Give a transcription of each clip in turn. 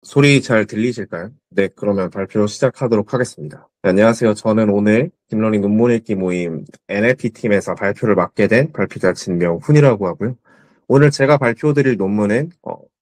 소리 잘 들리실까요? 네, 그러면 발표 시작하도록 하겠습니다. 네, 안녕하세요. 저는 오늘 딥러닝 논문 읽기 모임 NLP 팀에서 발표를 맡게 된 발표자 진명훈이라고 하고요. 오늘 제가 발표드릴 논문은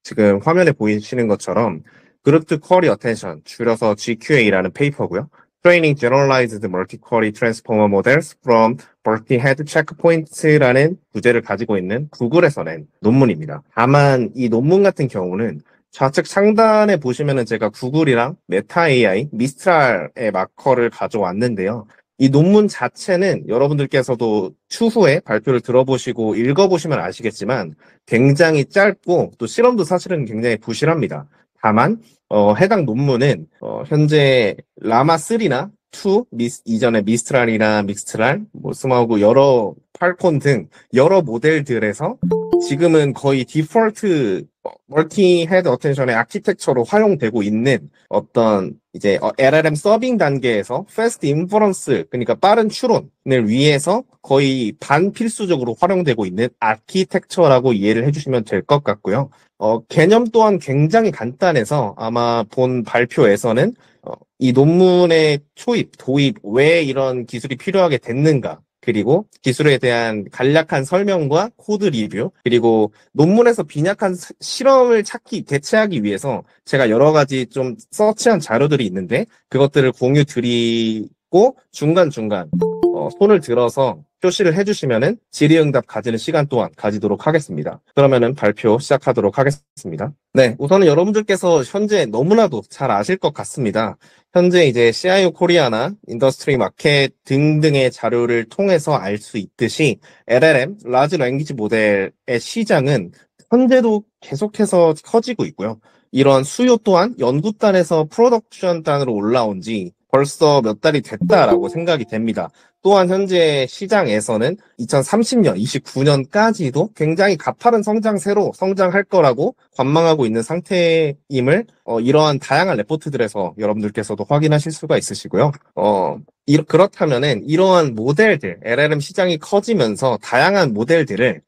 지금 화면에 보이시는 것처럼 Group Query Attention, 줄여서 GQA라는 페이퍼고요. Training Generalized Multi-Query Transformer Models from Multi-Head Checkpoints라는 부제를 가지고 있는 구글에서 낸 논문입니다. 다만 이 논문 같은 경우는 좌측 상단에 보시면은 제가 구글이랑 메타 AI, 미스트랄의 마커를 가져왔는데요. 이 논문 자체는 여러분들께서도 추후에 발표를 들어보시고 읽어보시면 아시겠지만 굉장히 짧고 또 실험도 사실은 굉장히 부실합니다. 다만 해당 논문은 현재 라마3나 2, 이전에 미스트랄이나 믹스트랄, 스마우그 여러 팔콘 등 여러 모델들에서 지금은 거의 디폴트 멀티 헤드 어텐션의 아키텍처로 활용되고 있는 어떤 이제 LLM 서빙 단계에서 패스트 인퍼런스, 그러니까 빠른 추론을 위해서 거의 반필수적으로 활용되고 있는 아키텍처라고 이해를 해주시면 될 것 같고요. 개념 또한 굉장히 간단해서 아마 본 발표에서는 이 논문의 초입, 도입, 왜 이런 기술이 필요하게 됐는가, 그리고 기술에 대한 간략한 설명과 코드 리뷰, 그리고 논문에서 빈약한 실험을 대체하기 위해서 제가 여러 가지 좀 서치한 자료들이 있는데 그것들을 공유 드리고 중간중간 손을 들어서 표시를 해주시면은 질의응답 가지는 시간 또한 가지도록 하겠습니다. 그러면은 발표 시작하도록 하겠습니다. 네, 우선은 여러분들께서 현재 너무나도 잘 아실 것 같습니다. 현재 이제 CIO 코리아나 인더스트리 마켓 등등의 자료를 통해서 알 수 있듯이 LLM, 라지 랭귀지 모델의 시장은 현재도 계속해서 커지고 있고요. 이런 수요 또한 연구단에서 프로덕션단으로 올라온 지 벌써 몇 달이 됐다라고 생각이 됩니다. 또한 현재 시장에서는 2030년, 29년까지도 굉장히 가파른 성장세로 성장할 거라고 관망하고 있는 상태임을 이러한 다양한 레포트들에서 여러분들께서도 확인하실 수가 있으시고요. 그렇다면은 이러한 모델들, LLM 시장이 커지면서 다양한 모델들을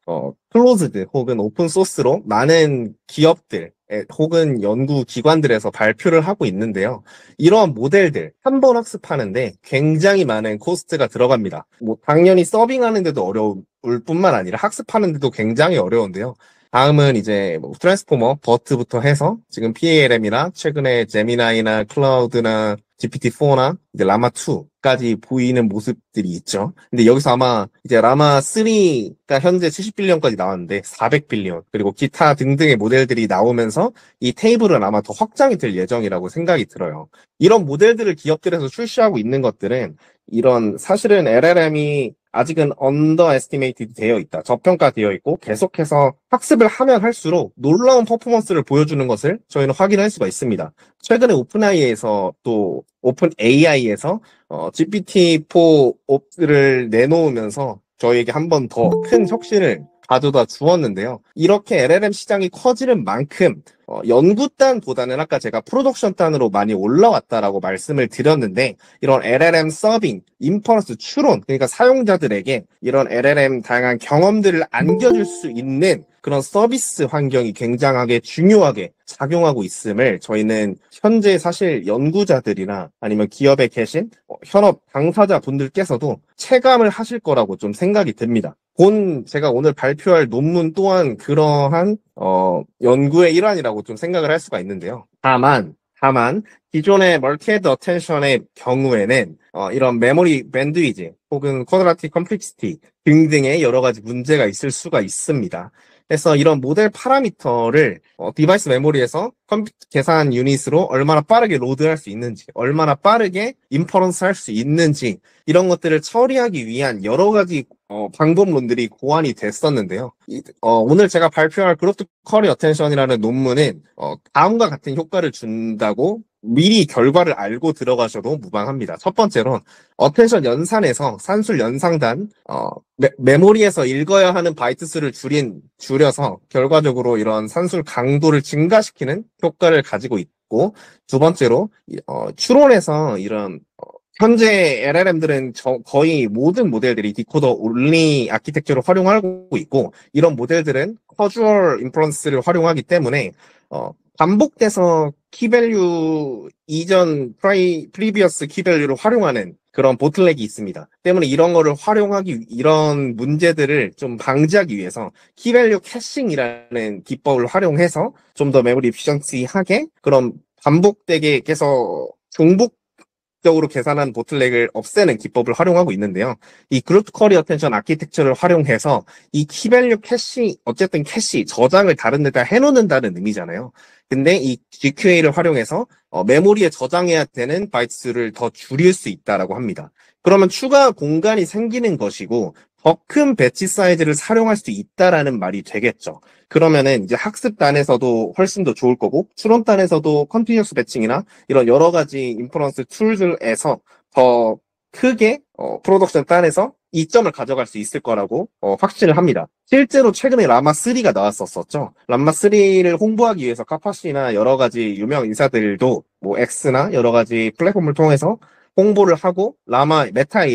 클로즈드 혹은 오픈 소스로 많은 기업들 혹은 연구 기관들에서 발표를 하고 있는데요. 이러한 모델들 한 번 학습하는데 굉장히 많은 코스트가 들어갑니다. 당연히 서빙하는데도 어려울 뿐만 아니라 학습하는데도 굉장히 어려운데요. 다음은 이제 트랜스포머, 버트부터 해서 지금 PALM이나 최근에 제미나이나 클라우드나 GPT-4나 이제 라마2까지 보이는 모습들이 있죠. 근데 여기서 아마 이제 라마3가 현재 70빌리언까지 나왔는데 400빌리언 그리고 기타 등등의 모델들이 나오면서 이 테이블은 아마 더 확장이 될 예정이라고 생각이 들어요. 이런 모델들을 기업들에서 출시하고 있는 것들은 이런 사실은 LLM이 아직은 언더에스티메이티드 되어 있다. 저평가되어 있고 계속해서 학습을 하면 할수록 놀라운 퍼포먼스를 보여주는 것을 저희는 확인할 수가 있습니다. 최근에 오픈 AI에서 GPT-4를 내놓으면서 저희에게 한 번 더 큰 혁신을 가져다 주었는데요. 이렇게 LLM 시장이 커지는 만큼 연구단보다는 아까 제가 프로덕션단으로 많이 올라왔다라고 말씀을 드렸는데 이런 LLM 서빙, 인퍼런스 추론, 그러니까 사용자들에게 이런 LLM 다양한 경험들을 안겨줄 수 있는 그런 서비스 환경이 굉장하게 중요하게 작용하고 있음을 저희는 현재 사실 연구자들이나 아니면 기업에 계신 현업 당사자분들께서도 체감을 하실 거라고 좀 생각이 듭니다. 제가 오늘 발표할 논문 또한 그러한 연구의 일환이라고 좀 생각을 할 수가 있는데요. 다만 기존의 멀티헤드 어텐션의 경우에는 이런 메모리 밴드위즈 혹은 쿼드라틱 컴플렉시티 등등의 여러 가지 문제가 있을 수가 있습니다. 그래서 이런 모델 파라미터를 디바이스 메모리에서 컴퓨터 계산 유닛으로 얼마나 빠르게 로드할 수 있는지, 얼마나 빠르게 인퍼런스 할 수 있는지 이런 것들을 처리하기 위한 여러 가지 방법론들이 고안이 됐었는데요. 오늘 제가 발표할 그룹 쿼리 어텐션이라는 논문은 다음과 같은 효과를 준다고 미리 결과를 알고 들어가셔도 무방합니다. 첫 번째로는 어텐션 연산에서 산술 연상단 메모리에서 읽어야 하는 바이트 수를 줄여서 결과적으로 이런 산술 강도를 증가시키는 효과를 가지고 있고, 두 번째로 추론에서 이런 현재 LLM들은 거의 모든 모델들이 디코더 온리 아키텍처를 활용하고 있고, 이런 모델들은 커주얼 인퍼런스를 활용하기 때문에 반복돼서 키밸류 이전 프리비어스 키밸류를 활용하는 그런 보틀렉이 있습니다. 때문에 이런 거를 이런 문제들을 좀 방지하기 위해서 키밸류 캐싱이라는 기법을 활용해서 좀 더 메모리 에피션시하게 그런 반복되게 계속 중복적으로 계산한 보틀렉을 없애는 기법을 활용하고 있는데요. 이 그룹 쿼리 어텐션 아키텍처를 활용해서 이 키밸류 캐시, 어쨌든 캐시, 저장을 다른 데다 해놓는다는 의미잖아요. 근데 이 GQA를 활용해서 메모리에 저장해야 되는 바이트수를 더 줄일 수 있다라고 합니다. 그러면 추가 공간이 생기는 것이고 더 큰 배치 사이즈를 사용할 수 있다라는 말이 되겠죠. 그러면은 이제 학습단에서도 훨씬 더 좋을 거고 추론단에서도 컨티뉴어스 배칭이나 이런 여러 가지 인퍼런스 툴들에서 더 크게 프로덕션 단에서 이점을 가져갈 수 있을 거라고 확신을 합니다. 실제로 최근에 라마3가 나왔었죠. 라마3를 홍보하기 위해서 카파시나 여러 가지 유명 인사들도 뭐 X나 여러 가지 플랫폼을 통해서 홍보를 하고 메타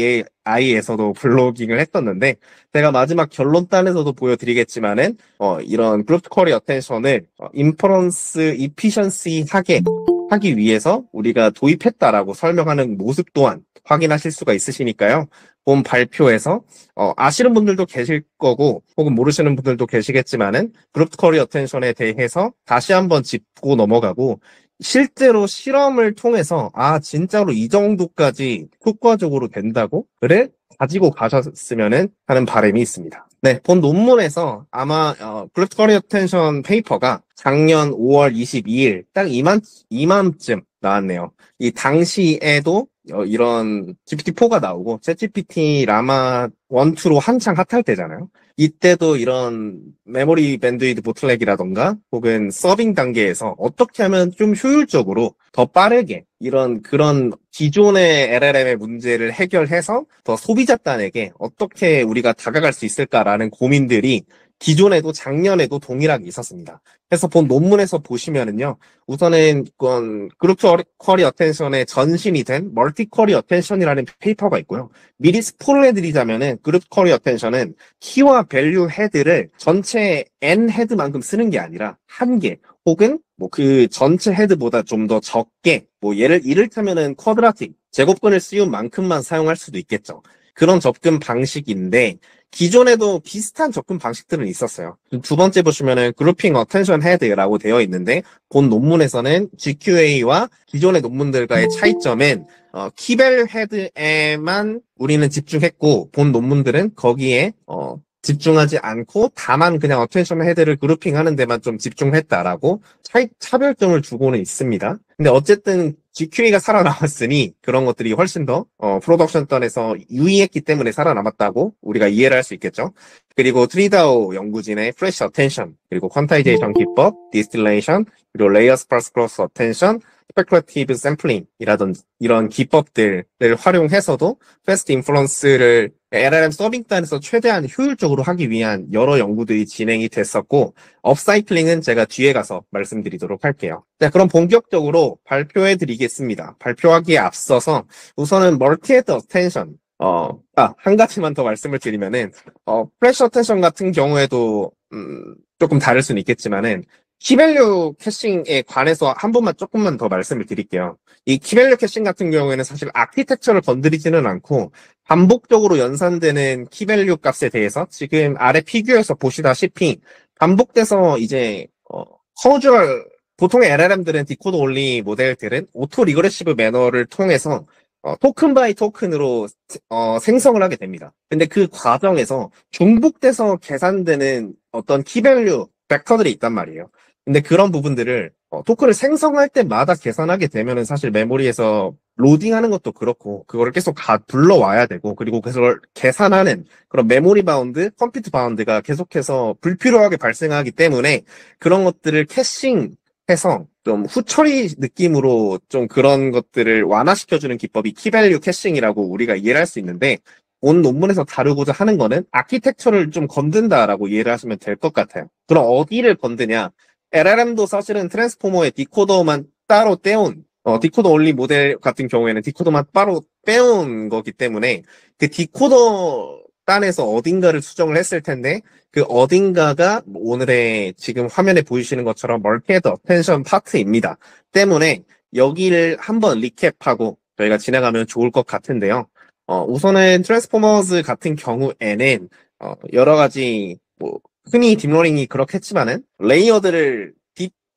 AI에서도 블로깅을 했었는데 제가 마지막 결론단에서도 보여드리겠지만은 이런 그룹 쿼리 어텐션을 인퍼런스 이피션시하게 하기 위해서 우리가 도입했다라고 설명하는 모습 또한 확인하실 수가 있으시니까요. 본 발표에서 아시는 분들도 계실 거고 혹은 모르시는 분들도 계시겠지만은 그룹 쿼리 어텐션에 대해서 다시 한번 짚고 넘어가고 실제로 실험을 통해서 진짜로 이 정도까지 효과적으로 된다고를 가지고 가셨으면 하는 바람이 있습니다. 네, 본 논문에서 아마 그룹 쿼리 어텐션 페이퍼가 작년 5월 22일 딱 이맘쯤 나왔네요. 이 당시에도 이런 GPT-4가 나오고 챗GPT 라마 1, 2로 한창 핫할 때잖아요. 이때도 이런 메모리 밴드위드 보틀렉이라던가 혹은 서빙 단계에서 어떻게 하면 좀 효율적으로 더 빠르게 그런 기존의 LLM의 문제를 해결해서 더 소비자단에게 어떻게 우리가 다가갈 수 있을까라는 고민들이 기존에도 작년에도 동일하게 있었습니다. 그래서 본 논문에서 보시면은요, 우선은 그룹 쿼리 어텐션의 전신이 된 멀티 쿼리 어텐션이라는 페이퍼가 있고요. 미리 스포를 해드리자면은 그룹 쿼리 어텐션은 키와 밸류 헤드를 전체 n 헤드만큼 쓰는 게 아니라 한 개 혹은 뭐 그 전체 헤드보다 좀 더 적게 이를테면은 쿼드라틱 제곱근을 씌운 만큼만 사용할 수도 있겠죠. 그런 접근 방식인데 기존에도 비슷한 접근 방식들은 있었어요. 두 번째 보시면은 그룹핑 어텐션 헤드라고 되어 있는데 본 논문에서는 GQA와 기존의 논문들과의 차이점은 키밸 헤드에만 우리는 집중했고 본 논문들은 거기에 집중하지 않고 다만 그냥 어텐션 헤드를 그룹핑하는 데만 좀 집중했다라고 차별점을 두고는 있습니다. 근데 어쨌든 GQA가 살아남았으니 그런 것들이 훨씬 더 프로덕션 던에서 유의했기 때문에 살아남았다고 우리가 이해를 할 수 있겠죠. 그리고 트리다오 연구진의 프레시 어텐션, 그리고 퀀타이제이션 기법, 디스틸레이션, 그리고 레이어 스파스 크로스 어텐션, 스페큘레이티브 샘플링이라든지 이런 기법들을 활용해서도 패스트 인플루언스를 LLM 서빙단에서 최대한 효율적으로 하기 위한 여러 연구들이 진행이 됐었고 업사이클링은 제가 뒤에 가서 말씀드리도록 할게요. 자, 그럼 본격적으로 발표해 드리겠습니다. 발표하기에 앞서서 우선은 멀티헤드 어텐션 한 가지만 더 말씀을 드리면은 프레시 어텐션 같은 경우에도 조금 다를 수는 있겠지만은 키밸류 캐싱에 관해서 한 번만 조금만 더 말씀을 드릴게요. 이 키밸류 캐싱 같은 경우에는 사실 아키텍처를 건드리지는 않고 반복적으로 연산되는 키밸류 값에 대해서 지금 아래 피규어에서 보시다시피 반복돼서 이제 커주얼 보통의 LLM들은 디코더 올리 모델들은 오토 리그레시브 매너를 통해서 토큰 바이 토큰으로 생성을 하게 됩니다. 근데 그 과정에서 중복돼서 계산되는 어떤 키밸류 벡터들이 있단 말이에요. 근데 그런 부분들을 토큰을 생성할 때마다 계산하게 되면은 사실 메모리에서 로딩하는 것도 그렇고 그거를 계속 불러와야 되고 그리고 그걸 계산하는 그런 메모리 바운드, 컴퓨트 바운드가 계속해서 불필요하게 발생하기 때문에 그런 것들을 캐싱해서 좀 후처리 느낌으로 좀 그런 것들을 완화시켜주는 기법이 키밸류 캐싱이라고 우리가 이해를 할 수 있는데 온 논문에서 다루고자 하는 거는 아키텍처를 좀 건든다라고 이해를 하시면 될 것 같아요. 그럼 어디를 건드냐? LLM도 사실은 트랜스포머의 디코더만 따로 떼온 디코더 올리 모델 같은 경우에는 디코더만 따로 빼온 거기 때문에 그 디코더 단에서 어딘가를 수정을 했을 텐데 그 어딘가가 오늘의 지금 화면에 보이시는 것처럼 멀티헤드 어텐션 파트입니다. 때문에 여기를 한번 리캡하고 저희가 지나가면 좋을 것 같은데요. 우선은 트랜스포머즈 같은 경우에는 여러 가지 뭐 흔히 딥러닝이 그렇겠지만은 레이어들을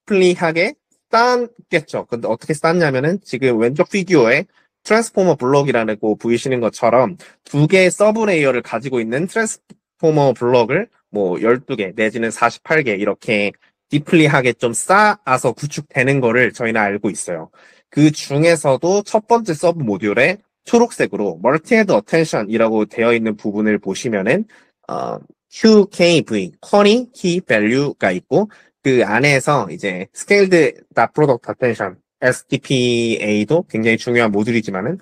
딥리하게 쌓았겠죠. 근데 어떻게 쌓았냐면은 지금 왼쪽 피규어에 트랜스포머 블럭이라고 보이시는 것처럼 두 개의 서브 레이어를 가지고 있는 트랜스포머 블럭을 뭐 12개 내지는 48개 이렇게 딥리하게 좀 쌓아서 구축되는 거를 저희는 알고 있어요. 그 중에서도 첫 번째 서브 모듈에 초록색으로 멀티헤드 어텐션이라고 되어 있는 부분을 보시면은 QKV, Query Key Value가 있고 그 안에서 이제 Scaled Product Attention, SDPA도 굉장히 중요한 모듈이지만은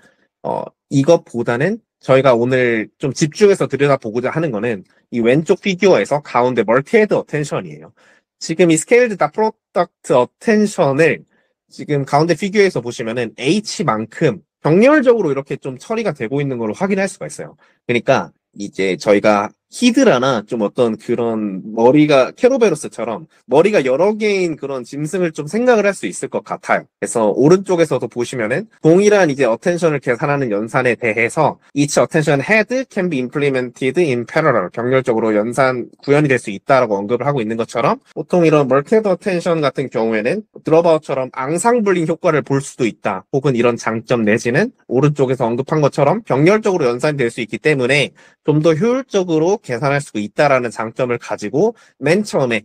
이것보다는 저희가 오늘 좀 집중해서 들여다보고자 하는 거는 이 왼쪽 피규어에서 가운데 멀티헤드 어텐션이에요. 지금 이 Scaled Product Attention을 지금 가운데 피규어에서 보시면은 H만큼 병렬적으로 이렇게 좀 처리가 되고 있는 걸 확인할 수가 있어요. 그러니까 이제 저희가 히드라나 좀 어떤 그런 머리가 케로베로스처럼 머리가 여러 개인 그런 짐승을 좀 생각을 할 수 있을 것 같아요. 그래서 오른쪽에서도 보시면은 동일한 이제 어텐션을 계산하는 연산에 대해서 each attention head can be implemented in parallel 병렬적으로 연산 구현이 될 수 있다라고 언급을 하고 있는 것처럼 보통 이런 멀티헤드 어텐션 같은 경우에는 드러바우처럼 앙상블링 효과를 볼 수도 있다. 혹은 이런 장점 내지는 오른쪽에서 언급한 것처럼 병렬적으로 연산이 될 수 있기 때문에 좀 더 효율적으로 계산할 수 있다라는 장점을 가지고 맨 처음에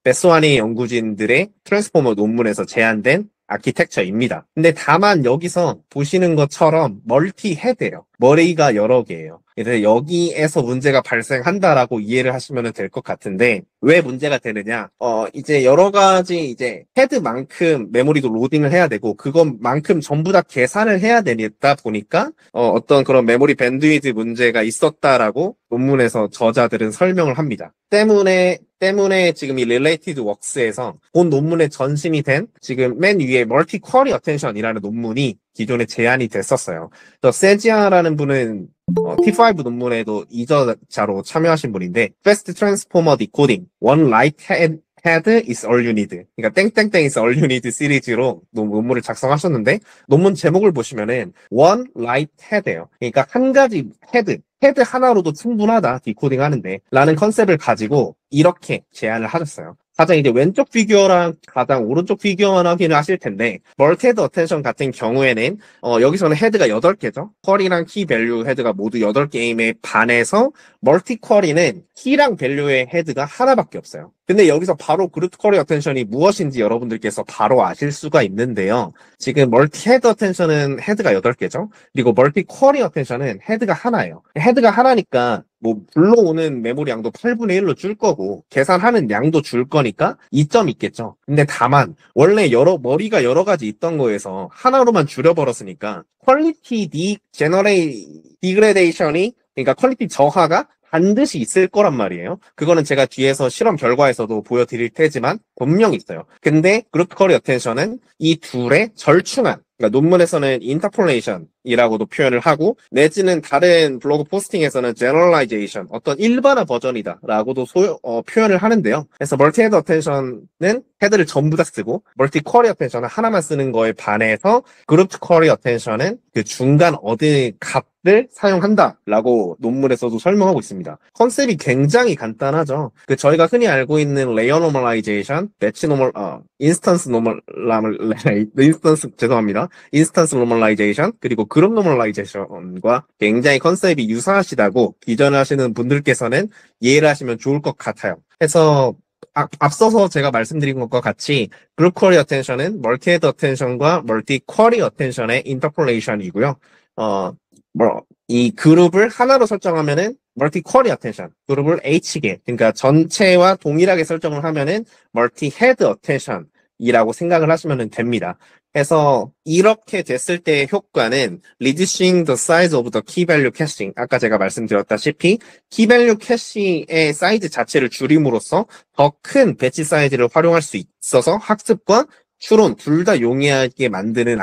베스와니 연구진들의 트랜스포머 논문에서 제안된 아키텍처입니다. 근데 다만 여기서 보시는 것처럼 멀티 헤드예요. 머리가 여러 개예요. 그래서 여기에서 문제가 발생한다라고 이해를 하시면 될 것 같은데 왜 문제가 되느냐? 이제 여러 가지 이제 헤드만큼 메모리도 로딩을 해야 되고 그것만큼 전부 다 계산을 해야 되다 보니까 어떤 그런 메모리 밴드위드 문제가 있었다라고 논문에서 저자들은 설명을 합니다. 때문에 지금 이 Related Works에서 본 논문에 전신이 된 지금 맨 위에 Multi Query Attention이라는 논문이 기존에 제안이 됐었어요. 세지아라는 분은 T5 논문에도 이저자로 참여하신 분인데 Fast Transformer Decoding, One Light Head is all you need. 그러니까 땡땡땡 is all you need 시리즈로 논문을 작성하셨는데 논문 제목을 보시면은 One Light Head예요. 그러니까 한 가지 헤드 하나로도 충분하다 디코딩 하는데 라는 컨셉을 가지고 이렇게 제안을 하셨어요. 가장 이제 왼쪽 피규어랑 가장 오른쪽 피규어만 확인을 하실 텐데 멀티헤드 어텐션 같은 경우에는 여기서는 헤드가 8개죠. 쿼리랑 키 밸류 헤드가 모두 8개임에 반해서 멀티 쿼리는 키랑 밸류의 헤드가 하나밖에 없어요. 근데 여기서 바로 그룹 쿼리 어텐션이 무엇인지 여러분들께서 바로 아실 수가 있는데요. 지금 멀티 헤드 어텐션은 헤드가 8개죠. 그리고 멀티 쿼리 어텐션은 헤드가 하나예요. 헤드가 하나니까 뭐 불러오는 메모리 양도 8분의 1로 줄 거고 계산하는 양도 줄 거니까 이점이 있겠죠. 근데 다만 원래 머리가 여러 가지 있던 거에서 하나로만 줄여버렸으니까 퀄리티 디그레데이션이 그러니까 퀄리티 저하가 반드시 있을 거란 말이에요. 그거는 제가 뒤에서 실험 결과에서도 보여드릴 테지만 분명히 있어요. 근데 그룹 쿼리 어텐션은 이 둘의 절충안, 그러니까 논문에서는 인터폴레이션이라고도 표현을 하고 내지는 다른 블로그 포스팅에서는 제너럴라이제이션, 어떤 일반화 버전이다라고도 표현을 하는데요. 그래서 멀티헤드 어텐션은 헤드를 전부 다 쓰고 멀티 쿼리 어텐션은 하나만 쓰는 거에 반해서 그룹 쿼리 어텐션은 그 중간 얻은 값을 사용한다라고 논문에서도 설명하고 있습니다. 컨셉이 굉장히 간단하죠. 저희가 흔히 알고 있는 레이어 노멀라이제이션, 배치 노멀, 인스턴스 노멀라이제이션, 그리고 그룹 노멀라이제이션과 굉장히 컨셉이 유사하시다고 기존에 하시는 분들께서는 이해를 하시면 좋을 것 같아요. 그래서 앞서서 제가 말씀드린 것과 같이 그룹 쿼리 어텐션은 멀티 헤드 어텐션과 멀티 쿼리 어텐션의 인터폴레이션이고요. 이 그룹을 하나로 설정하면은 멀티 쿼리 어텐션, 그룹을 H개, 그러니까 전체와 동일하게 설정을 하면은 멀티 헤드 어텐션이라고 생각을 하시면 됩니다. 그래서 이렇게 됐을 때의 효과는 reducing the size of the key value caching. 아까 제가 말씀드렸다시피 key value cache의 사이즈 자체를 줄임으로써 더 큰 배치 사이즈를 활용할 수 있어서 학습과 추론 둘 다 용이하게 만드는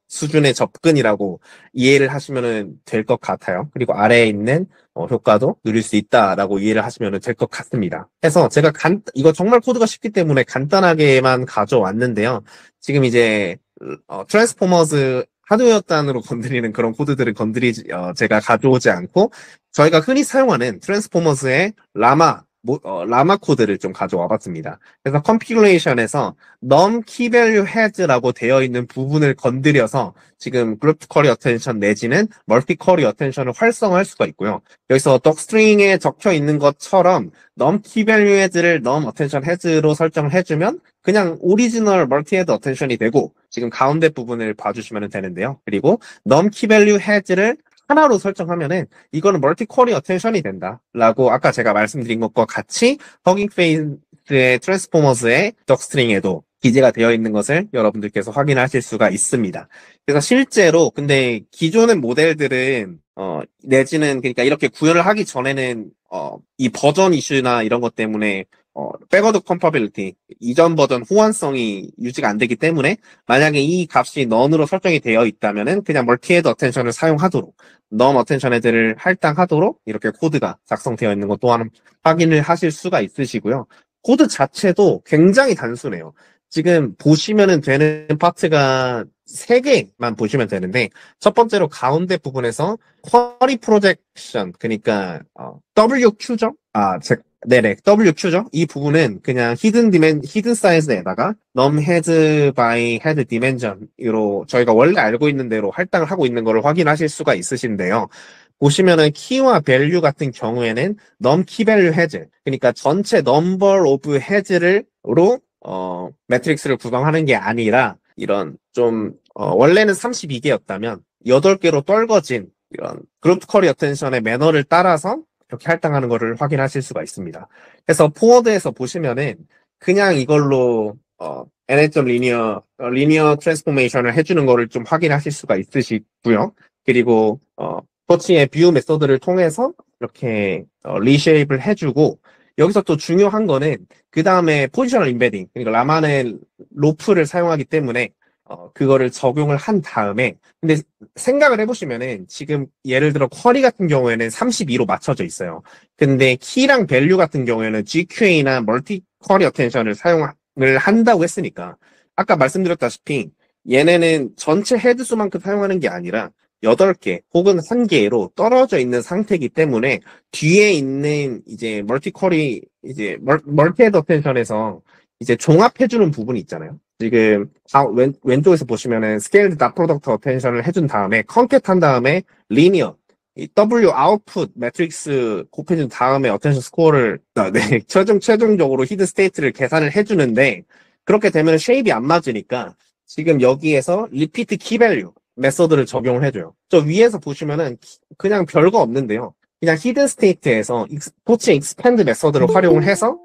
수준의 접근이라고 이해를 하시면 될 것 같아요. 그리고 아래에 있는 효과도 누릴 수 있다라고 이해를 하시면 될 것 같습니다. 그래서 제가 이거 정말 코드가 쉽기 때문에 간단하게만 가져왔는데요. 지금 이제 트랜스포머즈 하드웨어 단으로 건드리는 그런 코드들을 제가 가져오지 않고 저희가 흔히 사용하는 트랜스포머즈의 라마 코드를 좀 가져와 봤습니다. 그래서 컨피그레이션에서 num key value has라고 되어 있는 부분을 건드려서 지금 그룹 쿼리 어텐션 내지는 멀티 쿼리 어텐션을 활성화할 수가 있고요. 여기서 docstring에 적혀 있는 것처럼 num key value has를 num attention has로 설정을 해주면 그냥 오리지널 멀티 헤드 어텐션이 되고 지금 가운데 부분을 봐주시면 되는데요. 그리고 num key value has를 하나로 설정하면은 이거는 멀티 쿼리 어텐션이 된다라고 아까 제가 말씀드린 것과 같이 허깅 페이스의 트랜스포머즈의 덕스트링에도 기재가 되어 있는 것을 여러분들께서 확인하실 수가 있습니다. 그래서 실제로 근데 기존의 모델들은 내지는 그러니까 이렇게 구현을 하기 전에는 이 버전 이슈나 이런 것 때문에 백워드 컴파빌리티 이전 버전 호환성이 유지가 안 되기 때문에 만약에 이 값이 none으로 설정이 되어 있다면은 그냥 멀티헤드 어텐션을 사용하도록 none 어텐션 헤드를 할당하도록 이렇게 코드가 작성되어 있는 것 또한 확인을 하실 수가 있으시고요. 코드 자체도 굉장히 단순해요. 지금 보시면은 되는 파트가 3개만 보시면 되는데 첫 번째로 가운데 부분에서 쿼리 프로젝션 그러니까 WQ죠? 네네, WQ죠? 이 부분은 그냥 히든 사이즈에다가 num head by head dimension으로 저희가 원래 알고 있는 대로 할당을 하고 있는 것을 확인하실 수가 있으신데요. 보시면은 키와 밸류 같은 경우에는 num key value head, 그러니까 전체 number of heads로 매트릭스를 구성하는 게 아니라 이런 좀 원래는 32개였다면 8개로 떨궈진 이런 그룹 쿼리 어텐션의 매너를 따라서 이렇게 할당하는 것을 확인하실 수가 있습니다. 그래서 포워드에서 보시면은 그냥 이걸로 리니어 트랜스포메이션을 해주는 거를 좀 확인하실 수가 있으시고요. 그리고 터치의 뷰 메소드를 통해서 이렇게 리쉐입을 해주고 여기서 또 중요한 거는 그 다음에 포지셔널 인베딩 그러니까 라만의 로프를 사용하기 때문에 그거를 적용을 한 다음에 근데 생각을 해보시면은 지금 예를 들어 쿼리 같은 경우에는 32로 맞춰져 있어요. 근데 키랑 밸류 같은 경우에는 GQA나 멀티 쿼리 어텐션을 사용을 한다고 했으니까 아까 말씀드렸다시피 얘네는 전체 헤드 수만큼 사용하는 게 아니라 8개 혹은 1개로 떨어져 있는 상태이기 때문에 뒤에 있는 이제 멀티 쿼리 이제 멀티 헤드 어텐션에서 이제 종합해주는 부분이 있잖아요. 지금 왼쪽에서 보시면은 스케일드 닷 프로덕트 어텐션을 해준 다음에 컨캣 한 다음에 리니어 이 W 아웃풋 매트릭스 곱해준 다음에 어텐션 스코어를 네, 최종적으로 히든 스테이트를 계산을 해주는데 그렇게 되면 쉐입이 안 맞으니까 지금 여기에서 리피트 키밸류 메서드를 적용을 해줘요. 저 위에서 보시면은 그냥 별거 없는데요. 그냥 히든 스테이트에서 토치 익스팬드 메서드를 활용을 해서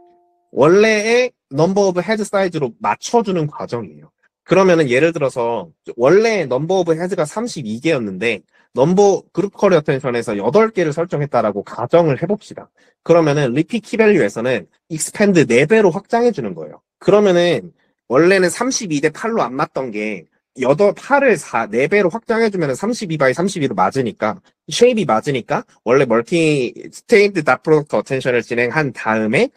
원래의 넘버 오브 헤드 사이즈로 맞춰주는 과정이에요. 그러면은 예를 들어서 원래 넘버 오브 헤드가 32개였는데 그룹 쿼리 어텐션에서 8개를 설정했다라고 가정을 해봅시다. 그러면은 리핏 키밸류에서는 익스팬드 4배로 확장해주는 거예요. 그러면은 원래는 32대 8로 안 맞던 게 8을 4배로 확장해주면 32 by 32로 맞으니까, 쉐입이 맞으니까, 원래 멀티 스테이트 닷 프로덕트 어텐션을 진행한 다음에,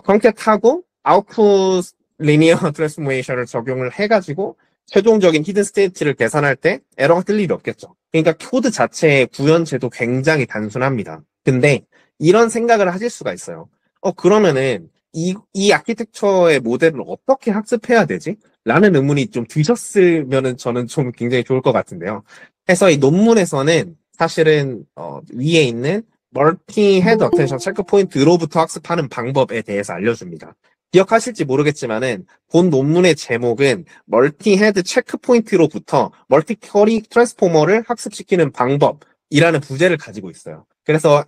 컨캣하고, 아웃풋 리니어 트랜스포메이션을 적용을 해가지고, 최종적인 히든 스테이트를 계산할 때 에러가 뜰 일이 없겠죠. 그러니까 코드 자체의 구현체도 굉장히 단순합니다. 근데, 이런 생각을 하실 수가 있어요. 그러면은, 이 아키텍처의 모델을 어떻게 학습해야 되지? 라는 의문이 좀 드셨으면은 저는 좀 굉장히 좋을 것 같은데요. 그래서 이 논문에서는 사실은 위에 있는 멀티 헤드 어텐션 체크 포인트로부터 학습하는 방법에 대해서 알려줍니다. 기억하실지 모르겠지만은 본 논문의 제목은 멀티 헤드 체크 포인트로부터 멀티 쿼리 트랜스포머를 학습시키는 방법이라는 부제를 가지고 있어요. 그래서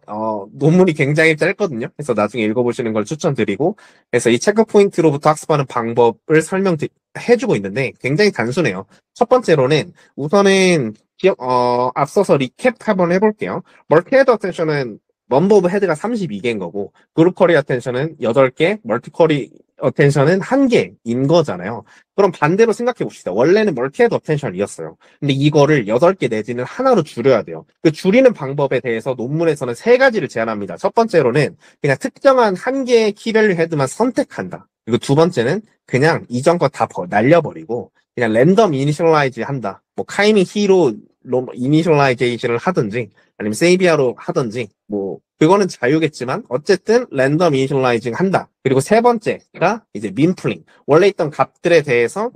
논문이 굉장히 짧거든요. 그래서 나중에 읽어보시는 걸 추천드리고 그래서 이 체크 포인트로부터 학습하는 방법을 해주고 있는데 굉장히 단순해요. 첫 번째로는 우선은 앞서서 리캡 한번 해볼게요. 멀티 헤드 어텐션은 넘버 오브 헤드가 32개인 거고 그룹 쿼리 어텐션은 8개, 멀티 쿼리 어텐션은 한 개인 거잖아요. 그럼 반대로 생각해 봅시다. 원래는 멀티헤드 어텐션이었어요. 근데 이거를 8개 내지는 하나로 줄여야 돼요. 그 줄이는 방법에 대해서 논문에서는 3가지를 제안합니다. 첫 번째로는 그냥 특정한 한 개의 키밸류 헤드만 선택한다. 그리고 두 번째는 그냥 이전 거 다 날려버리고 그냥 랜덤 이니셜라이즈 한다. 뭐 카이밍 히로 이니셜라이제이션을 하든지 아니면 세이비아로 하든지 뭐 그거는 자유겠지만 어쨌든 랜덤 이니셜라이징 한다. 그리고 세 번째가 이제 민 풀링. 원래 있던 값들에 대해서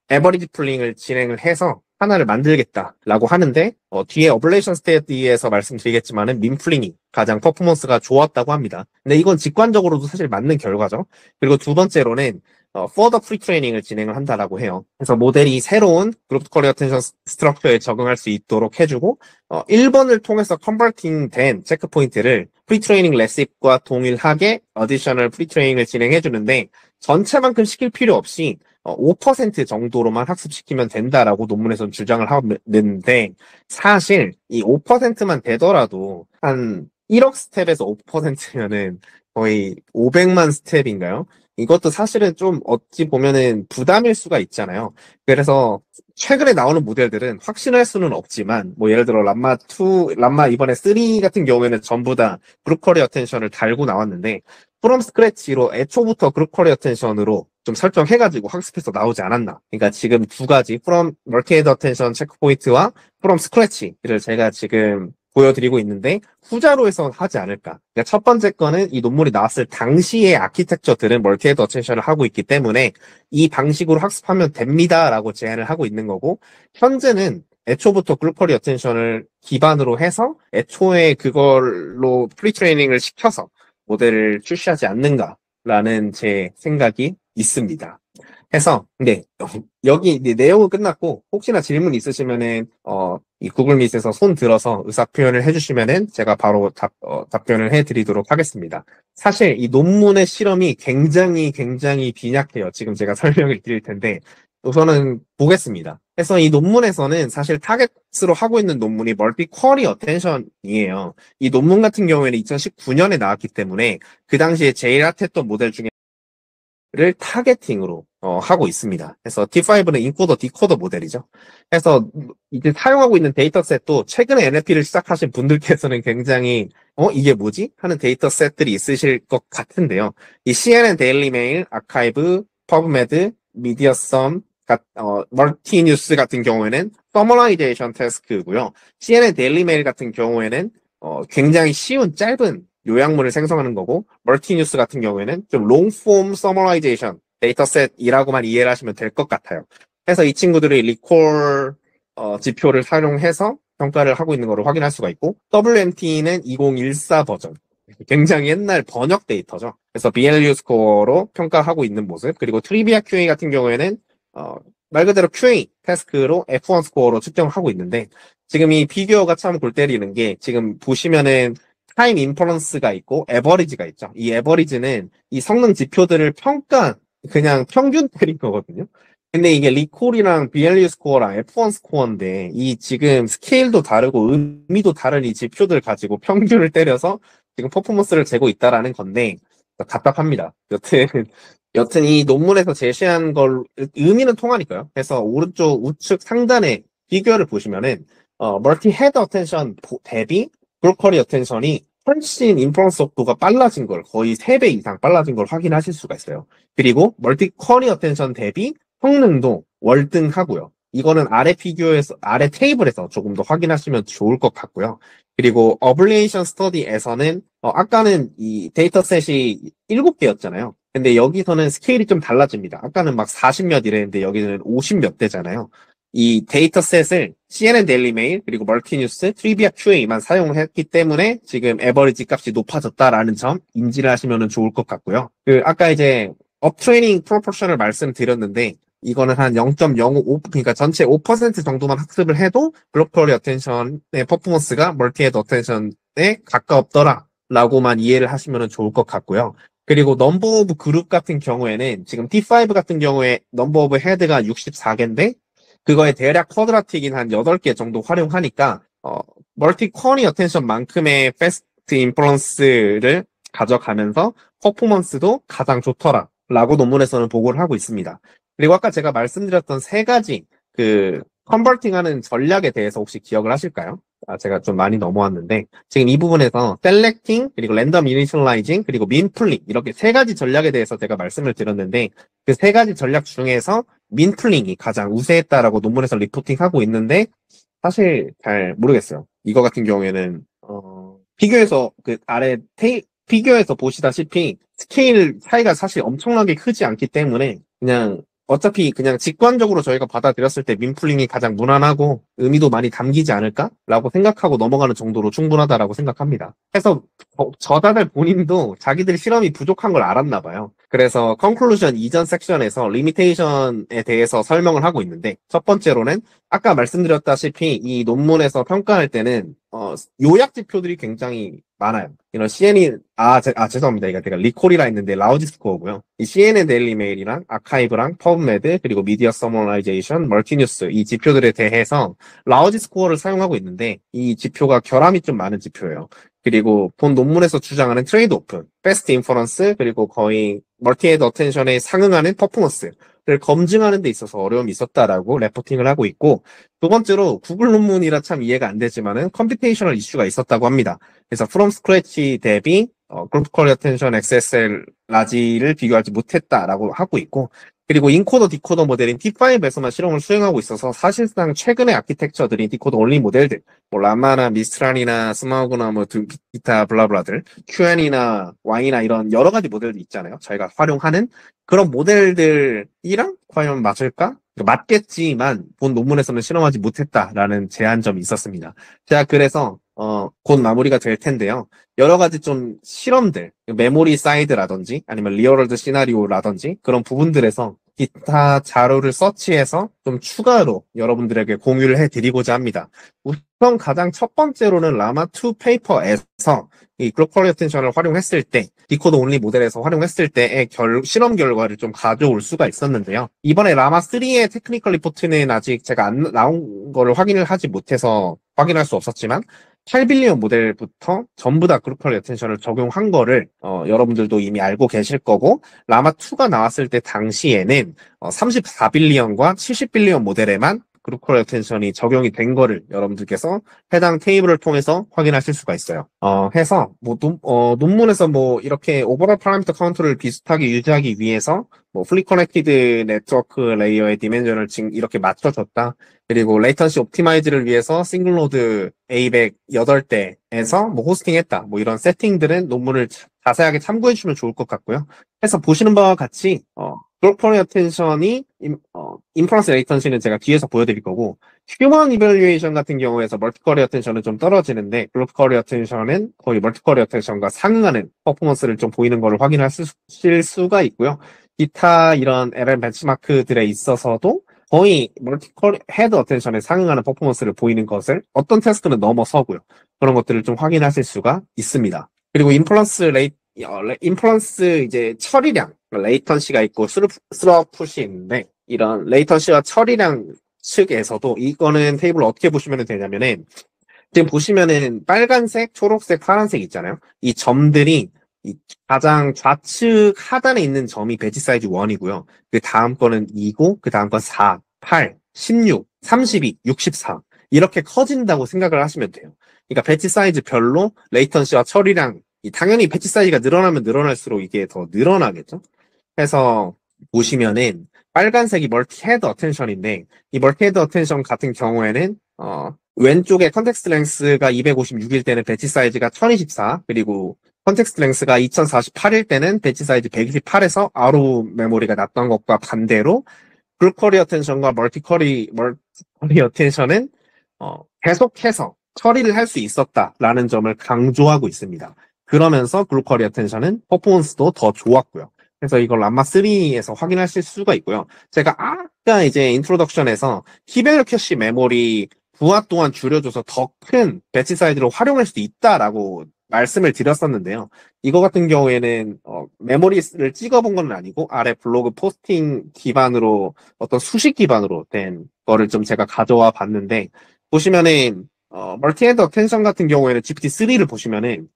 에버리지 풀링을 진행을 해서 하나를 만들겠다라고 하는데 뒤에 어블레이션 스테디에서 말씀드리겠지만은 민 풀링이 가장 퍼포먼스가 좋았다고 합니다. 근데 이건 직관적으로도 사실 맞는 결과죠. 그리고 두 번째로는 further pre-training을 진행을 한다라고 해요. 그래서 모델이 새로운 그룹 쿼리 어텐션 스트럭처에 적응할 수 있도록 해주고 1번을 통해서 컨버팅 된 체크 포인트를 프리트레이닝 레시프와 동일하게 어디셔널 프리트레이닝을 진행해 주는데 전체만큼 시킬 필요 없이 5% 정도로만 학습시키면 된다라고 논문에서는 주장을 하는데 사실 이 5%만 되더라도 한 1억 스텝에서 5%면은 거의 500만 스텝인가요? 이것도 사실은 좀 어찌 보면은 부담일 수가 있잖아요. 그래서 최근에 나오는 모델들은 확신할 수는 없지만 뭐 예를 들어 람마 2, 람마 이번에 3 같은 경우에는 전부 다 그룹 쿼리 어텐션을 달고 나왔는데 프롬 스크래치로 애초부터 그룹 쿼리 어텐션으로 좀 설정해가지고 학습해서 나오지 않았나. 그러니까 지금 두 가지 프롬 멀티헤드 어텐션 체크 포인트와 프롬 스크래치를 제가 지금 보여드리고 있는데 후자로 해서 하지 않을까. 그러니까 첫 번째 거는 이 논문이 나왔을 당시의 아키텍처들은 멀티헤드 어텐션을 하고 있기 때문에 이 방식으로 학습하면 됩니다라고 제안을 하고 있는 거고 현재는 애초부터 그룹 쿼리 어텐션을 기반으로 해서 애초에 그걸로 프리트레이닝을 시켜서 모델을 출시하지 않는가라는 제 생각이 있습니다. 해서 네 여기 내용은 끝났고 혹시나 질문 있으시면은 이 구글 미트에서 손 들어서 의사 표현을 해주시면은 제가 바로 답변을 해드리도록 하겠습니다. 사실 이 논문의 실험이 굉장히 빈약해요. 지금 제가 설명을 드릴 텐데 우선은 보겠습니다. 그래서 이 논문에서는 사실 타겟으로 하고 있는 논문이 멀티 쿼리 어텐션이에요. 이 논문 같은 경우에는 2019년에 나왔기 때문에 그 당시에 제일 핫했던 모델 중에 를 타겟팅으로 하고 있습니다. 그래서 T5는 인코더 디코더 모델이죠. 그래서 이제 사용하고 있는 데이터셋도 최근에 NLP를 시작하신 분들께서는 굉장히 이게 뭐지? 하는 데이터셋들이 있으실 것 같은데요. 이 CNN 데일리 메일, 아카이브, 퍼브메드, 미디어썸, 멀티뉴스 같은 경우에는 서머라이제이션 태스크고요. CNN 데일리 메일 같은 경우에는 굉장히 쉬운 짧은 요약문을 생성하는 거고 멀티뉴스 같은 경우에는 좀 롱폼 서머라이제이션 데이터셋이라고만 이해를 하시면 될 것 같아요. 그래서 이 친구들이 리콜 지표를 사용해서 평가를 하고 있는 것을 확인할 수가 있고 WMT는 2014 버전 굉장히 옛날 번역 데이터죠. 그래서 BLU 스코어로 평가하고 있는 모습 그리고 트리비아 QA 같은 경우에는 말 그대로 QA 태스크로 F1 스코어로 측정하고 있는데 지금 이 비교가 참 골 때리는 게 지금 보시면은 타임 인퍼런스가 있고 에버리지가 있죠. 이 에버리지는 이 성능 지표들을 그냥 평균 때린 거거든요. 근데 이게 리콜이랑 BLU 스코어랑 F1 스코어인데 이 지금 스케일도 다르고 의미도 다른 이 지표들 가지고 평균을 때려서 지금 퍼포먼스를 재고 있다라는 건데 답답합니다. 여튼 이 논문에서 제시한 걸 의미는 통하니까요. 그래서 오른쪽 우측 상단에 비교를 보시면은 멀티 헤드 어텐션 대비 그룹 쿼리 어텐션이 훨씬 인퍼런스 속도가 빨라진 걸 거의 3배 이상 빨라진 걸 확인하실 수가 있어요. 그리고 멀티 쿼리 어텐션 대비 성능도 월등하고요. 이거는 아래 테이블에서 조금 더 확인하시면 좋을 것 같고요. 그리고 어블레이션 스터디에서는 아까는 이 데이터셋이 7개였잖아요. 근데 여기서는 스케일이 좀 달라집니다. 아까는 막 40몇 이랬는데 여기는 50몇 대잖아요. 이 데이터셋을 CNN 데일리 메일 그리고 멀티뉴스, 트리비아 QA만 사용을 했기 때문에 지금 에버리지 값이 높아졌다라는 점 인지를 하시면 좋을 것 같고요. 아까 이제 업트레이닝 프로포션을 말씀드렸는데 이거는 한 0.05, 그러니까 전체 5% 정도만 학습을 해도 글로컬 어텐션의 퍼포먼스가 멀티헤드 어텐션에 가깝더라라고만 이해를 하시면 좋을 것 같고요. 그리고 넘버 오브 그룹 같은 경우에는 지금 T5 같은 경우에 넘버 오브 헤드가 64개인데 그거에 대략 쿼드라틱인 한 8개 정도 활용하니까 멀티 쿼리 어텐션만큼의 패스트 인퍼런스를 가져가면서 퍼포먼스도 가장 좋더라 라고 논문에서는 보고를 하고 있습니다. 그리고 아까 제가 말씀드렸던 세 가지 컨버팅하는 전략에 대해서 혹시 기억을 하실까요? 제가 좀 많이 넘어왔는데 지금 이 부분에서 셀렉팅 그리고 랜덤 이니셜라이징 그리고 민플링 이렇게 세 가지 전략에 대해서 제가 말씀을 드렸는데 그 세 가지 전략 중에서 민플링이 가장 우세했다라고 논문에서 리포팅하고 있는데 사실 잘 모르겠어요. 이거 같은 경우에는 피규어에서 피규어에서 보시다시피 스케일 차이가 사실 엄청나게 크지 않기 때문에 그냥 어차피 그냥 직관적으로 저희가 받아들였을 때 민플링이 가장 무난하고 의미도 많이 담기지 않을까라고 생각하고 넘어가는 정도로 충분하다라고 생각합니다. 그래서 저자들 본인도 자기들 실험이 부족한 걸 알았나 봐요. 그래서 컨클루전 이전 섹션에서 리미테이션에 대해서 설명을 하고 있는데 첫 번째로는 아까 말씀드렸다시피 이 논문에서 평가할 때는 요약 지표들이 굉장히 많아요. 이런 CNN, 죄송합니다. 이거 제가 리콜이라 했는데 라우지 스코어고요. 이 CNN 데일리 메일이랑 아카이브랑 퍼브메드 그리고 미디어 서머라이제이션, 멀티뉴스 이 지표들에 대해서 라우지 스코어를 사용하고 있는데 이 지표가 결함이 좀 많은 지표예요. 그리고 본 논문에서 주장하는 트레이드 오프, 베스트 인퍼런스 그리고 거의 멀티헤드 어텐션에 상응하는 퍼포먼스를 검증하는 데 있어서 어려움이 있었다라고 레포팅을 하고 있고 두 번째로 구글 논문이라 참 이해가 안 되지만은 컴퓨테이셔널 이슈가 있었다고 합니다. 그래서 from scratch 대비 그룹 쿼리 어텐션 XSL 라지를 비교하지 못했다라고 하고 있고 그리고 인코더 디코더 모델인 T5에서만 실험을 수행하고 있어서 사실상 최근의 아키텍처들인 디코더 온리 모델들 뭐 라마나 미스트란이나 스마우그나 뭐 기타 블라블라들 QN이나 Y나 이런 여러 가지 모델들 있잖아요. 저희가 활용하는 그런 모델들이랑 과연 맞을까? 맞겠지만 본 논문에서는 실험하지 못했다라는 제한점이 있었습니다. 제가 그래서 곧 마무리가 될 텐데요. 여러 가지 좀 실험들, 메모리 사이드라든지 아니면 리얼월드 시나리오라든지 그런 부분들에서 기타 자료를 서치해서 좀 추가로 여러분들에게 공유를 해드리고자 합니다. 우선 가장 첫 번째로는 라마2 페이퍼에서 이 글로컬 어텐션을 활용했을 때, 디코더 온리 모델에서 활용했을 때의 실험 결과를 좀 가져올 수가 있었는데요. 이번에 라마3의 테크니컬 리포트는 아직 제가 안 나온 거를 확인을 하지 못해서 확인할 수 없었지만 8빌리언 모델부터 전부 다 그룹컬 어텐션을 적용한 거를 여러분들도 이미 알고 계실 거고 라마2가 나왔을 때 당시에는 34빌리언과 70빌리언 모델에만 그룹컬 어텐션이 적용이 된 거를 여러분들께서 해당 테이블을 통해서 확인하실 수가 있어요. 해서 논문에서 이렇게 오버롤 파라미터 카운트를 비슷하게 유지하기 위해서 풀리 커넥티드 네트워크 레이어의 디멘전을 지금 이렇게 맞춰줬다. 그리고 레이턴시 옵티마이즈를 위해서 싱글노드 A100 8대에서 호스팅했다. 이런 세팅들은 논문을 자세하게 참고해 주시면 좋을 것 같고요. 해서 보시는 바와 같이 글로컬 어텐션이 인퍼런스 레이턴시는 제가 뒤에서 보여드릴 거고 휴먼 이밸류에이션 같은 경우에서 멀티컬 어텐션은 좀 떨어지는데 글로컬 어텐션은 거의 멀티컬 어텐션과 상응하는 퍼포먼스를 좀 보이는 것을 확인하실 수가 있고요. 기타 이런 LLM 벤치마크들에 있어서도 거의 멀티컬 헤드 어텐션에 상응하는 퍼포먼스를 보이는 것을 어떤 테스트는 넘어서고요. 그런 것들을 좀 확인하실 수가 있습니다. 그리고 인퍼런스 이제 처리량, 레이턴시가 있고 스루아웃풋이 있는데 이런 레이턴시와 처리량 측에서도 이거는 테이블을 어떻게 보시면 되냐면은 지금 보시면은 빨간색, 초록색, 파란색 있잖아요. 이 점들이 이 가장 좌측 하단에 있는 점이 배치 사이즈 1이고요. 그 다음 거는 2고, 그 다음 건 4, 8, 16, 32, 64. 이렇게 커진다고 생각을 하시면 돼요. 그러니까 배치 사이즈 별로 레이턴시와 처리량, 당연히 배치 사이즈가 늘어나면 늘어날수록 이게 더 늘어나겠죠? 그래서 보시면은 빨간색이 멀티 헤드 어텐션인데 이 멀티 헤드 어텐션 같은 경우에는 왼쪽에 컨텍스트 랭스가 256일 때는 배치 사이즈가 1024 그리고 컨텍스트 랭스가 2048일 때는 배치 사이즈 128에서 RO 메모리가 났던 것과 반대로 글로컬 어텐션과 멀티컬 어텐션은 계속해서 처리를 할 수 있었다라는 점을 강조하고 있습니다. 그러면서 글로컬 어텐션은 퍼포먼스도 더 좋았고요. 그래서 이걸 람마3에서 확인하실 수가 있고요. 제가 아까 이제 인트로덕션에서 키밸류 캐시 메모리 부하 또한 줄여줘서 더 큰 배치 사이즈로 활용할 수도 있다라고 말씀을 드렸었는데요. 이거 같은 경우에는 메모리를 찍어본 건 아니고 아래 블로그 포스팅 기반으로 어떤 수식 기반으로 된 거를 좀 제가 가져와 봤는데 보시면은 멀티헤드 어텐션 같은 경우에는 GPT-3를 보시면은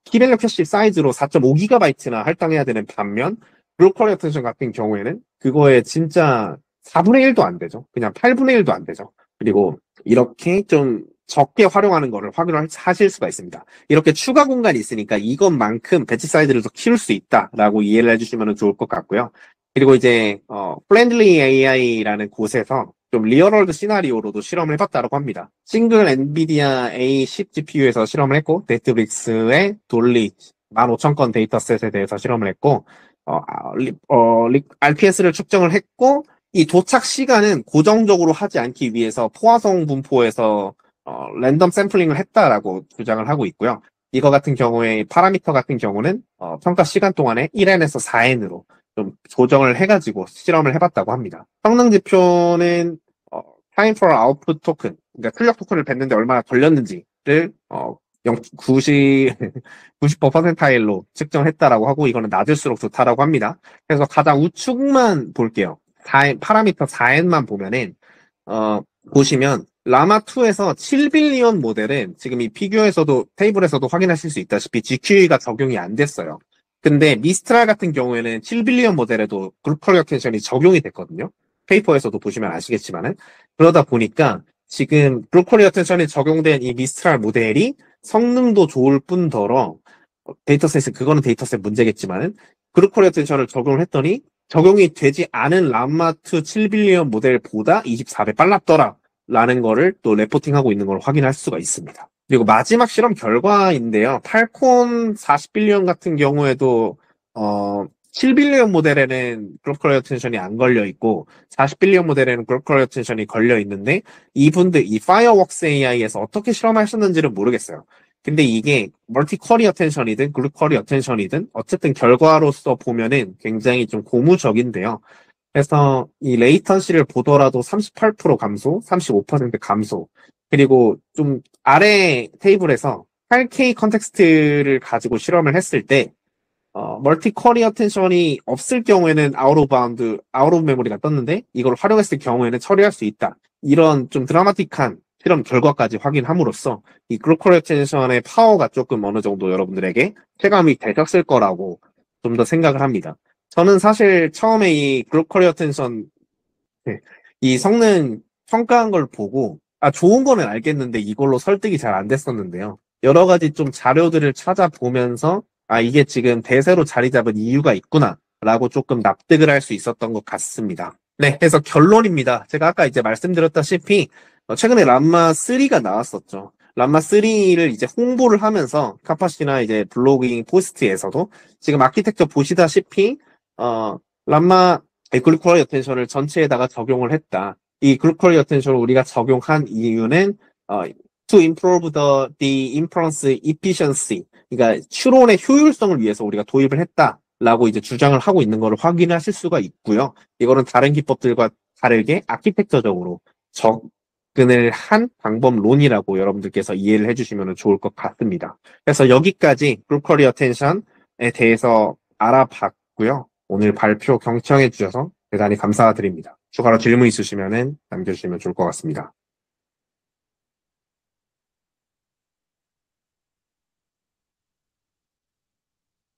키밸류 캐시 사이즈로 4.5GB나 할당해야 되는 반면 브로커리 어텐션 같은 경우에는 그거에 진짜 4분의 1도 안 되죠. 그냥 8분의 1도 안 되죠. 그리고 이렇게 좀 적게 활용하는 거를 하실 수가 있습니다. 이렇게 추가 공간이 있으니까 이것만큼 배치 사이즈를 더 키울 수 있다라고 이해를 해주시면 좋을 것 같고요. 그리고 이제 플랜들리 AI라는 곳에서 좀 리얼월드 시나리오로도 실험을 해봤다고 합니다. 싱글 엔비디아 A10 GPU에서 실험을 했고 넷플릭스의 돌리 15,000건 데이터셋에 대해서 실험을 했고 RPS를 측정을 했고 이 도착 시간은 고정적으로 하지 않기 위해서 포화성 분포에서 랜덤 샘플링을 했다라고 주장을 하고 있고요. 이거 같은 경우에 파라미터 같은 경우는 평가 시간 동안에 1N에서 4N으로 좀 조정을 해가지고 실험을 해봤다고 합니다. 성능 지표는 Time for Output 토큰, 그러니까 출력 토큰을 뱉는데 얼마나 걸렸는지를 90%파일로 측정했다라고 하고 이거는 낮을수록 좋다라고 합니다. 그래서 가장 우측만 볼게요. 파라미터 4N만 보면은 보시면 라마2에서 7빌리언 모델은 지금 이 피규어에서도 테이블에서도 확인하실 수 있다시피 GQE가 적용이 안 됐어요. 근데 미스트랄 같은 경우에는 7빌리언 모델에도 그룹 컬러 텐션이 적용이 됐거든요. 페이퍼에서도 보시면 아시겠지만은 그러다 보니까 지금 그룹 컬러 텐션이 적용된 이 미스트랄 모델이 성능도 좋을 뿐더러 데이터셋은 그거는 데이터셋 문제겠지만은 그룹 컬러 텐션을 적용을 했더니 적용이 되지 않은 람마2 7빌리언 모델보다 24배 빨랐더라. 라는 거를 또 레포팅하고 있는 걸 확인할 수가 있습니다. 그리고 마지막 실험 결과인데요. 팔콘 40빌리언 같은 경우에도 7빌리언 모델에는 그룹컬러 텐션이 안 걸려 있고 40빌리언 모델에는 그룹컬러 텐션이 걸려 있는데 이분들 이 파이어웍스 AI에서 어떻게 실험하셨는지는 모르겠어요. 근데 이게 멀티 쿼리 어텐션이든 그룹 쿼리 어텐션이든 어쨌든 결과로서 보면은 굉장히 좀 고무적인데요. 그래서 이 레이턴시를 보더라도 38% 감소, 35% 감소, 그리고 좀 아래 테이블에서 8K 컨텍스트를 가지고 실험을 했을 때 멀티 쿼리 어텐션이 없을 경우에는 아웃 오브 바운드, 아웃 오브 메모리가 떴는데 이걸 활용했을 경우에는 처리할 수 있다. 이런 좀 드라마틱한 실험 결과까지 확인함으로써 이 그룹 쿼리 어텐션의 파워가 조금 어느 정도 여러분들에게 체감이 되셨을 거라고 좀 더 생각을 합니다. 저는 사실 처음에 이 그룹 쿼리 어텐션 이 성능 평가한 걸 보고 좋은 거는 알겠는데 이걸로 설득이 잘 안 됐었는데요. 여러 가지 좀 자료들을 찾아보면서 이게 지금 대세로 자리 잡은 이유가 있구나라고 조금 납득을 할 수 있었던 것 같습니다. 네, 그래서 결론입니다. 제가 아까 이제 말씀드렸다시피 최근에 람마 3가 나왔었죠. 람마 3를 이제 홍보를 하면서 카파시나 이제 블로깅 포스트에서도 지금 아키텍처 보시다시피 람마 글루코리 어텐션을 전체에다가 적용을 했다. 이 글루코리 어텐션을 우리가 적용한 이유는 to improve the inference efficiency, 그러니까 추론의 효율성을 위해서 우리가 도입을 했다라고 이제 주장을 하고 있는 것을 확인하실 수가 있고요. 이거는 다른 기법들과 다르게 아키텍처적으로 접근을 한 방법론이라고 여러분들께서 이해를 해주시면 좋을 것 같습니다. 그래서 여기까지 글루코리 어텐션에 대해서 알아봤고요. 오늘 발표 경청해 주셔서 대단히 감사드립니다. 추가로 질문 있으시면 남겨주시면 좋을 것 같습니다.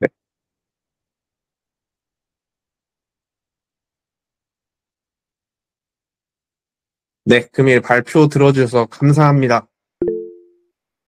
네. 네, 금일 발표 들어주셔서 감사합니다.